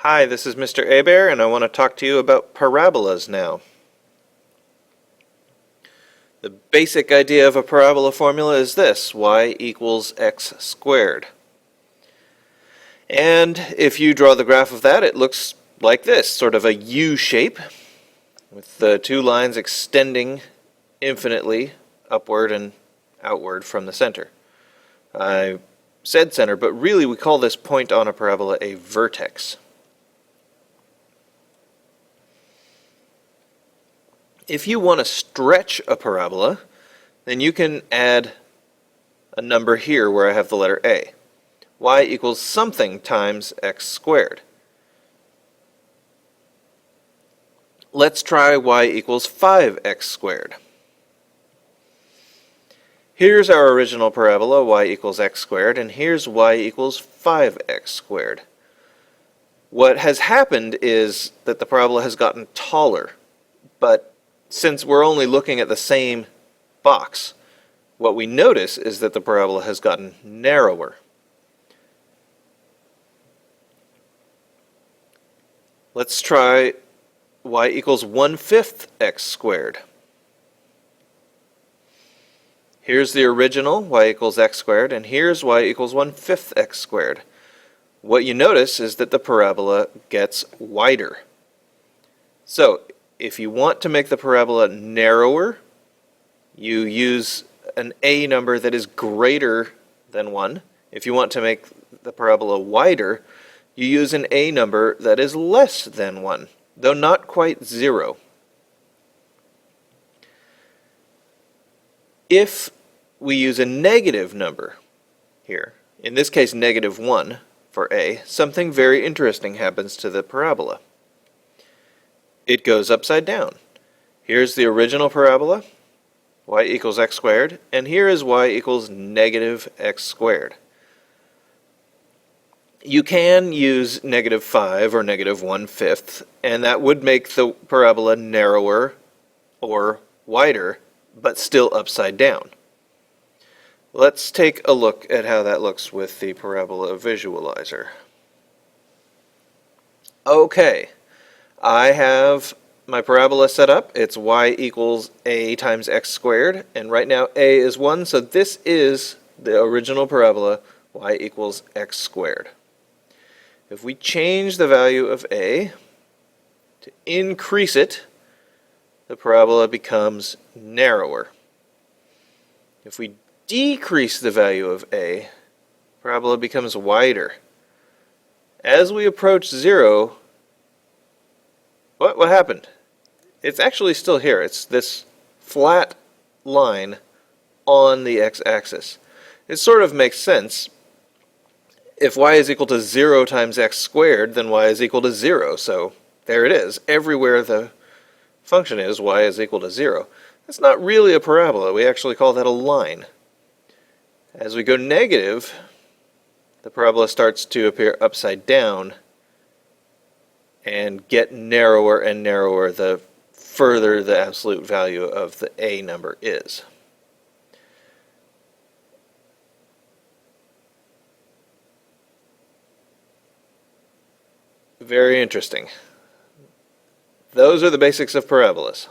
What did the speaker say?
Hi, this is Mr. Abear, and I want to talk to you about parabolas now. The basic idea of a parabola formula is this: y equals x squared. And if you draw the graph of that, it looks like this, sort of a U shape, with the two lines extending infinitely upward and outward from the center. I said center, but really we call this point on a parabola a vertex. If you want to stretch a parabola, then you can add a number here where I have the letter a. Y equals something times x squared. Let's try y equals 5x squared. Here's our original parabola, y equals x squared, and here's y equals 5x squared. What has happened is that the parabola has gotten taller, but since we're only looking at the same box, what we notice is that the parabola has gotten narrower. Let's try y equals 1/5 x squared. Here's the original, y equals x squared, and here's y equals 1/5 x squared. What you notice is that the parabola gets wider. So, if you want to make the parabola narrower, you use an a number that is greater than 1. If you want to make the parabola wider, you use an a number that is less than 1, though not quite 0. If we use a negative number here, in this case -1 for a, something very interesting happens to the parabola. It goes upside down. Here's the original parabola, y equals x squared, and here is y equals -x squared. You can use -5 or -1/5, and that would make the parabola narrower or wider, but still upside down. Let's take a look at how that looks with the parabola visualizer. Okay. I have my parabola set up. It's y equals a times x squared, and right now a is 1, so this is the original parabola, y equals x squared. If we change the value of a to increase it, the parabola becomes narrower. If we decrease the value of a, the parabola becomes wider. As we approach 0, what happened? It's actually still here. It's this flat line on the x-axis. It sort of makes sense. If y is equal to 0 times x squared, then y is equal to 0. So there it is. Everywhere the function is, y is equal to 0. That's not really a parabola. We actually call that a line. As we go negative, the parabola starts to appear upside down and get narrower and narrower the further the absolute value of the a number is. Very interesting. Those are the basics of parabolas.